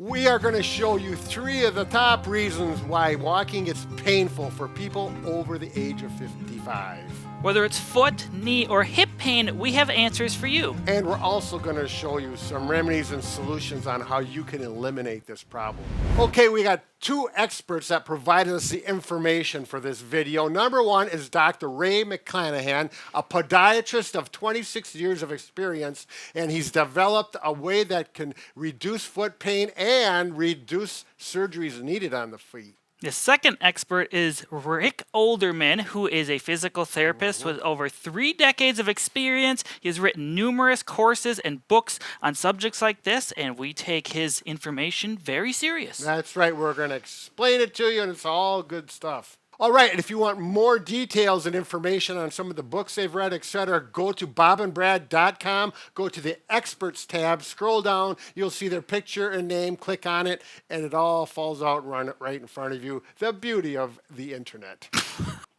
We are going to show you 3 of the top reasons why walking is painful for people over the age of 55. Whether it's foot, knee, or hip pain, we have answers for you. And we're also going to show you some remedies and solutions on how you can eliminate this problem. Okay, we got 2 experts that provided us the information for this video. Number 1 is Dr. Ray McClanahan, a podiatrist of 26 years of experience, and he's developed a way that can reduce foot pain and reduce surgeries needed on the feet. The second expert is Rick Olderman, who is a physical therapist with over 3 decades of experience. He has written numerous courses and books on subjects like this, and we take his information very serious. That's right. We're going to explain it to you, and it's all good stuff. All right, and if you want more details and information on some of the books they've read, etc., go to bobandbrad.com, go to the Experts tab, scroll down, you'll see their picture and name, click on it, and it all falls out right in front of you. The beauty of the internet.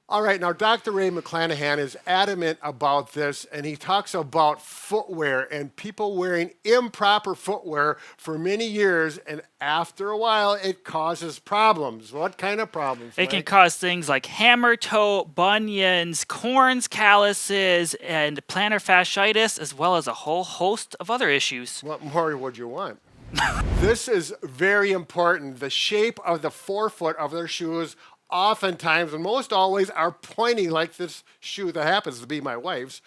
All right, now Dr. Ray McClanahan is adamant about this, and he talks about footwear and people wearing improper footwear for many years, and after a while, it causes problems. What kind of problems? It can cause things like hammer toe, bunions, corns, calluses, and plantar fasciitis, as well as a whole host of other issues. What more would you want? This is very important. The shape of the forefoot of their shoes oftentimes, and most always, are pointing like this shoe that happens to be my wife's.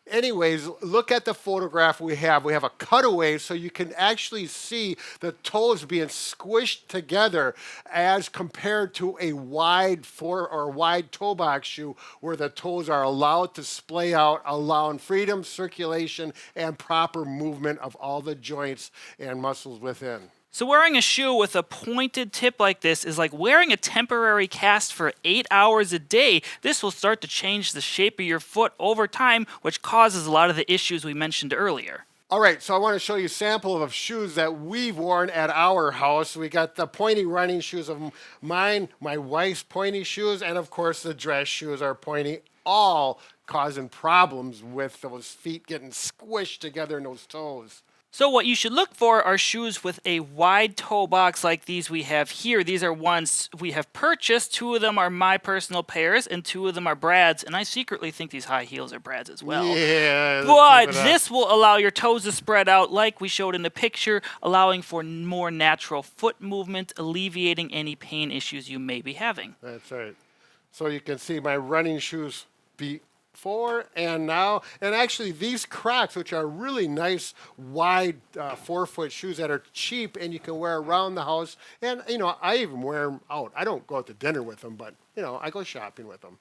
Anyways, look at the photograph we have. We have a cutaway so you can actually see the toes being squished together as compared to a wide toe box shoe where the toes are allowed to splay out, allowing freedom, circulation, and proper movement of all the joints and muscles within. So wearing a shoe with a pointed tip like this is like wearing a temporary cast for 8 hours a day. This will start to change the shape of your foot over time, which causes a lot of the issues we mentioned earlier. All right, so I want to show you a sample of shoes that we've worn at our house. We got the pointy running shoes of mine, my wife's pointy shoes, and of course the dress shoes are pointy, all causing problems with those feet getting squished together in those toes. So what you should look for are shoes with a wide toe box like these we have here. These are ones we have purchased. 2 of them are my personal pairs, and 2 of them are Brad's. And I secretly think these high heels are Brad's as well. Yeah. But this will allow your toes to spread out like we showed in the picture, allowing for more natural foot movement, alleviating any pain issues you may be having. That's right. So you can see my running shoes before and now, and actually these Crocs, which are really nice wide forefoot shoes that are cheap and you can wear around the house, and I even wear them out. I don't go out to dinner with them, but I go shopping with them.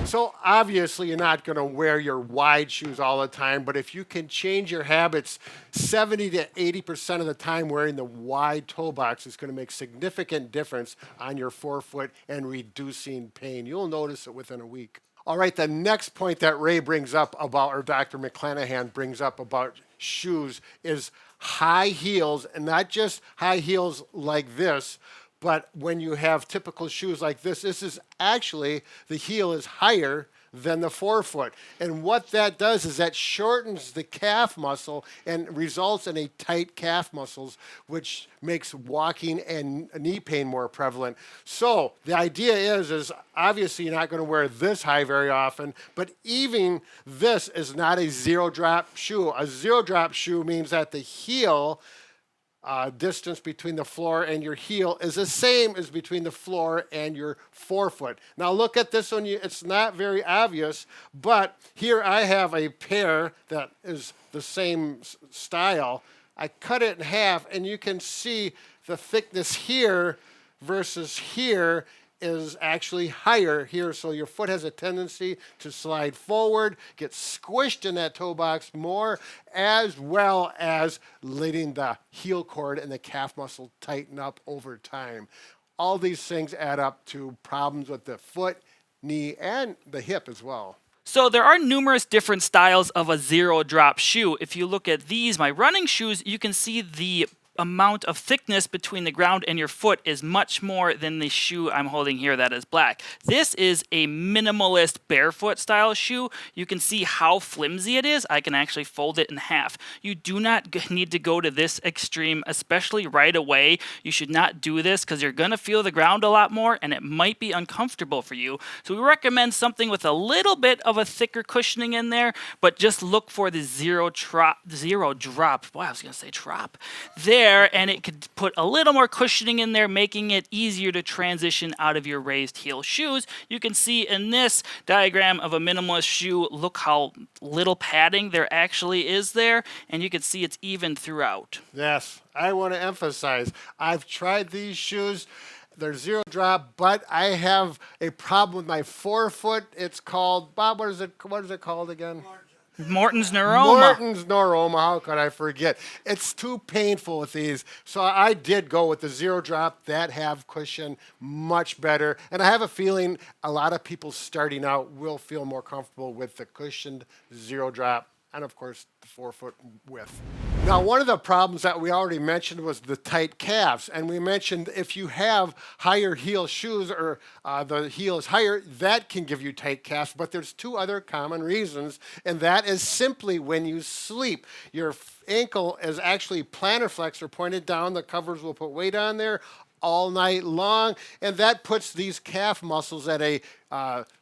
So obviously you're not going to wear your wide shoes all the time, but if you can change your habits 70 to 80% of the time wearing the wide toe box, is going to make significant difference on your forefoot and reducing pain. You'll notice it within a week. All right, the next point that Ray brings up about, or Dr. McClanahan brings up about shoes is high heels, and not just high heels like this, but when you have typical shoes like this is actually, the heel is higher than the forefoot. And what that does is that shortens the calf muscle and results in a tight calf muscles, which makes walking and knee pain more prevalent. So the idea is obviously you're not going to wear this high very often, but even this is not a zero drop shoe. A zero drop shoe means that the heel distance between the floor and your heel is the same as between the floor and your forefoot. Now look at this one. It's not very obvious, but here I have a pair that is the same style. I cut it in half, and you can see the thickness here versus here is actually higher here, so your foot has a tendency to slide forward, get squished in that toe box more, as well as letting the heel cord and the calf muscle tighten up over time. All these things add up to problems with the foot, knee, and the hip as well. So there are numerous different styles of a zero drop shoe. If you look at these, my running shoes, you can see the amount of thickness between the ground and your foot is much more than the shoe I'm holding here that is black. This is a minimalist barefoot style shoe. You can see how flimsy it is. I can actually fold it in half. You do not need to go to this extreme, especially right away. You should not do this because you're going to feel the ground a lot more and it might be uncomfortable for you. So we recommend something with a little bit of a thicker cushioning in there, but just look for the zero drop. Boy, I was going to say drop there, and it could put a little more cushioning in there, making it easier to transition out of your raised heel shoes. You can see in this diagram of a minimalist shoe, look how little padding there actually is there, and you can see it's even throughout. Yes, I want to emphasize, I've tried these shoes. They're zero drop, but I have a problem with my forefoot. It's called, Bob, what is it called again? Morton's neuroma. Morton's neuroma, how could I forget? It's too painful with these. So I did go with the zero drop that have cushion, much better. And I have a feeling a lot of people starting out will feel more comfortable with the cushioned zero drop and, of course, the forefoot width. Now, one of the problems that we already mentioned was the tight calves. And we mentioned if you have higher heel shoes or the heel is higher, that can give you tight calves. But there's two other common reasons, and that is simply when you sleep. Your ankle is actually plantar flexor pointed down. The covers will put weight on there all night long, and that puts these calf muscles at a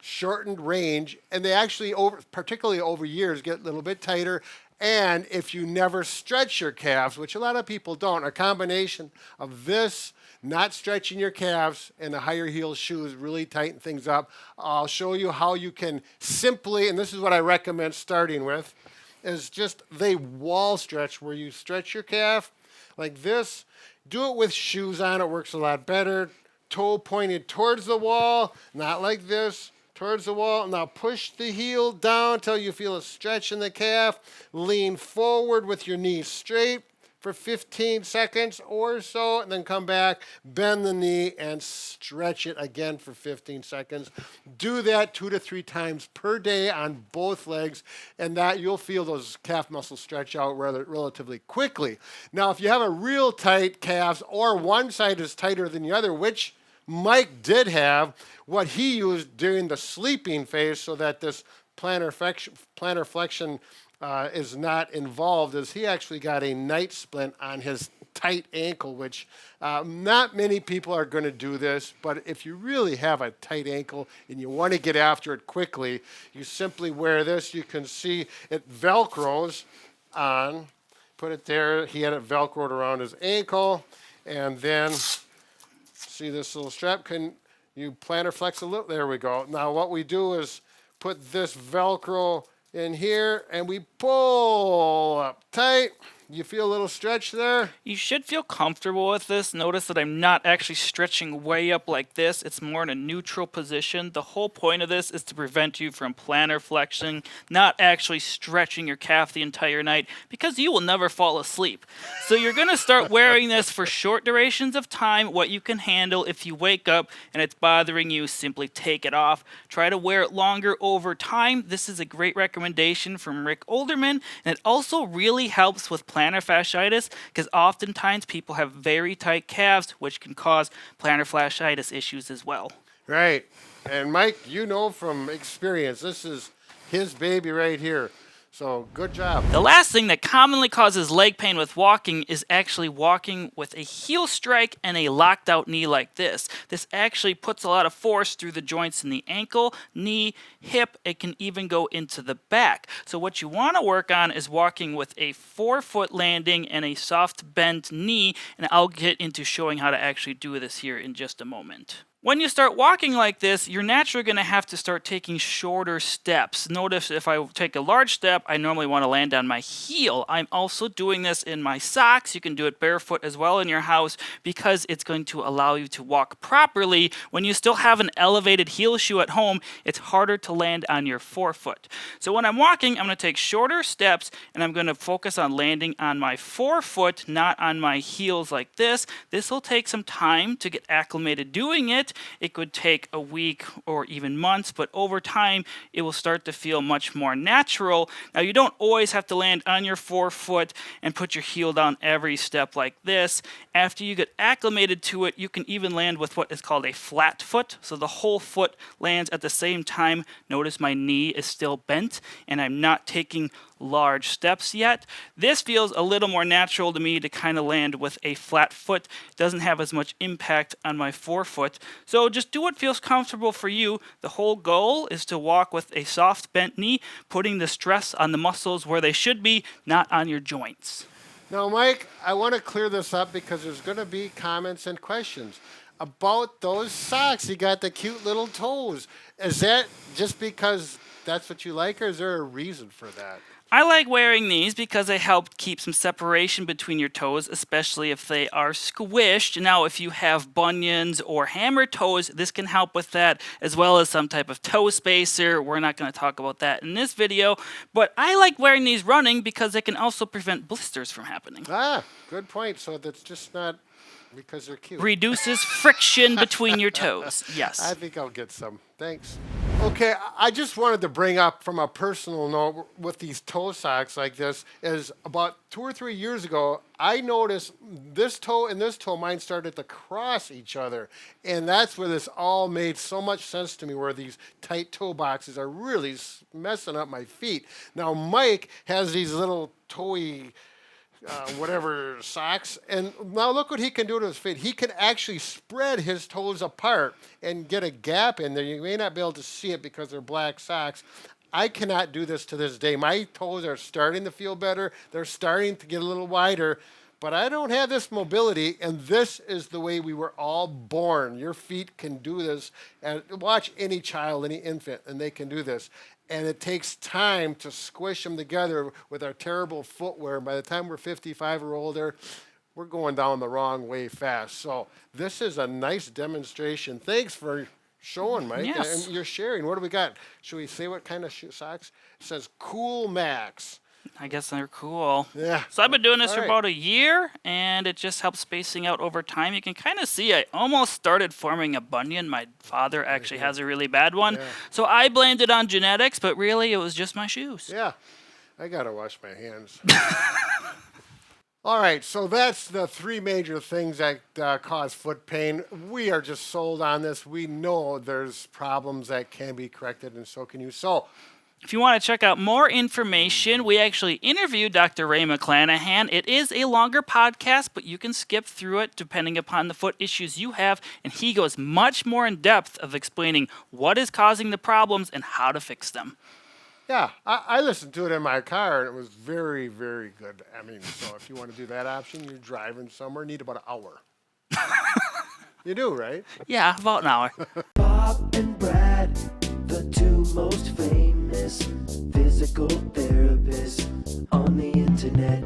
shortened range, and they actually, particularly over years, get a little bit tighter. And if you never stretch your calves, which a lot of people don't, a combination of this, not stretching your calves, and the higher heel shoes really tighten things up. I'll show you how you can simply, and this is what I recommend starting with, is just the wall stretch where you stretch your calf like this. Do it with shoes on, it works a lot better. Toe pointed towards the wall, not like this, towards the wall. Now push the heel down until you feel a stretch in the calf. Lean forward with your knees straight for 15 seconds or so, and then come back, bend the knee, and stretch it again for 15 seconds. Do that 2 to 3 times per day on both legs, and that you'll feel those calf muscles stretch out relatively quickly. Now, if you have a real tight calves, or one side is tighter than the other, which Mike did have, what he used during the sleeping phase so that this plantar flexion is not involved, is he actually got a night splint on his tight ankle, which not many people are going to do this, but if you really have a tight ankle and you want to get after it quickly, you simply wear this. You can see it Velcros on. Put it there. He had it Velcroed around his ankle, and then see this little strap? Can you plantar flex a little? There we go. Now what we do is put this Velcro in here, and we pull up tight. You feel a little stretch there? You should feel comfortable with this. Notice that I'm not actually stretching way up like this. It's more in a neutral position. The whole point of this is to prevent you from plantar flexing, not actually stretching your calf the entire night, because you will never fall asleep. So you're going to start wearing this for short durations of time, what you can handle. If you wake up and it's bothering you, simply take it off. Try to wear it longer over time. This is a great recommendation from Rick Olderman, and it also really helps with plantar fasciitis, because oftentimes people have very tight calves, which can cause plantar fasciitis issues as well. Right. And Mike, you know from experience, this is his baby right here. So good job. The last thing that commonly causes leg pain with walking is actually walking with a heel strike and a locked out knee like this. This actually puts a lot of force through the joints in the ankle, knee, hip. It can even go into the back. So what you want to work on is walking with a 4-foot landing and a soft bent knee, and I'll get into showing how to actually do this here in just a moment. When you start walking like this, you're naturally going to have to start taking shorter steps. Notice if I take a large step, I normally want to land on my heel. I'm also doing this in my socks. You can do it barefoot as well in your house, because it's going to allow you to walk properly. When you still have an elevated heel shoe at home, it's harder to land on your forefoot. So when I'm walking, I'm going to take shorter steps, and I'm going to focus on landing on my forefoot, not on my heels like this. This will take some time to get acclimated doing it, it could take a week or even months, but over time, it will start to feel much more natural. Now, you don't always have to land on your forefoot and put your heel down every step like this. After you get acclimated to it, you can even land with what is called a flat foot. So the whole foot lands at the same time. Notice my knee is still bent and I'm not taking large steps yet. This feels a little more natural to me to kind of land with a flat foot. It doesn't have as much impact on my forefoot. So just do what feels comfortable for you. The whole goal is to walk with a soft bent knee, putting the stress on the muscles where they should be, not on your joints. Now, Mike, I want to clear this up because there's going to be comments and questions about those socks. You got the cute little toes. Is that just because that's what you like, or is there a reason for that? I like wearing these because they help keep some separation between your toes, especially if they are squished. Now, if you have bunions or hammer toes, this can help with that, as well as some type of toe spacer. We're not going to talk about that in this video, but I like wearing these running because they can also prevent blisters from happening. Ah, good point. So that's just not because they're cute. Reduces friction between your toes. Yes. I think I'll get some. Thanks. Okay, I just wanted to bring up from a personal note with these toe socks like this is about 2 or 3 years ago, I noticed this toe and this toe, mine started to cross each other. And that's where this all made so much sense to me, where these tight toe boxes are really messing up my feet. Now, Mike has these little toey whatever socks, and now look what he can do to his feet. He can actually spread his toes apart and get a gap in there. You may not be able to see it because they're black socks. I cannot do this to this day. My toes are starting to feel better. They're starting to get a little wider, but I don't have this mobility, and this is the way we were all born. Your feet can do this, and watch any child, any infant, and they can do this. And it takes time to squish them together with our terrible footwear. By the time we're 55 or older, we're going down the wrong way fast. So this is a nice demonstration. Thanks for showing, Mike. Yes. And you're sharing. What do we got? Should we say what kind of socks? It says Cool Max. I guess they're cool. Yeah. So I've been doing this All for right. about a year, and it just helps spacing out over time. You can kind of see I almost started forming a bunion. My father actually has a really bad one. Yeah. So I blamed it on genetics, but really it was just my shoes. Yeah. I got to wash my hands. All right, so that's the 3 major things that cause foot pain. We are just sold on this. We know there's problems that can be corrected, and so can you. So If you want to check out more information, we actually interviewed Dr. Ray McClanahan. It is a longer podcast, but you can skip through it depending upon the foot issues you have, and he goes much more in depth of explaining what is causing the problems and how to fix them. yeah, I listened to it in my car, and it was very, very good. I mean, so if you want to do that option, you're driving somewhere, need about an hour. You do, right? Yeah, about an hour. Bob and Brad, the 2 most famous physical therapists on the internet.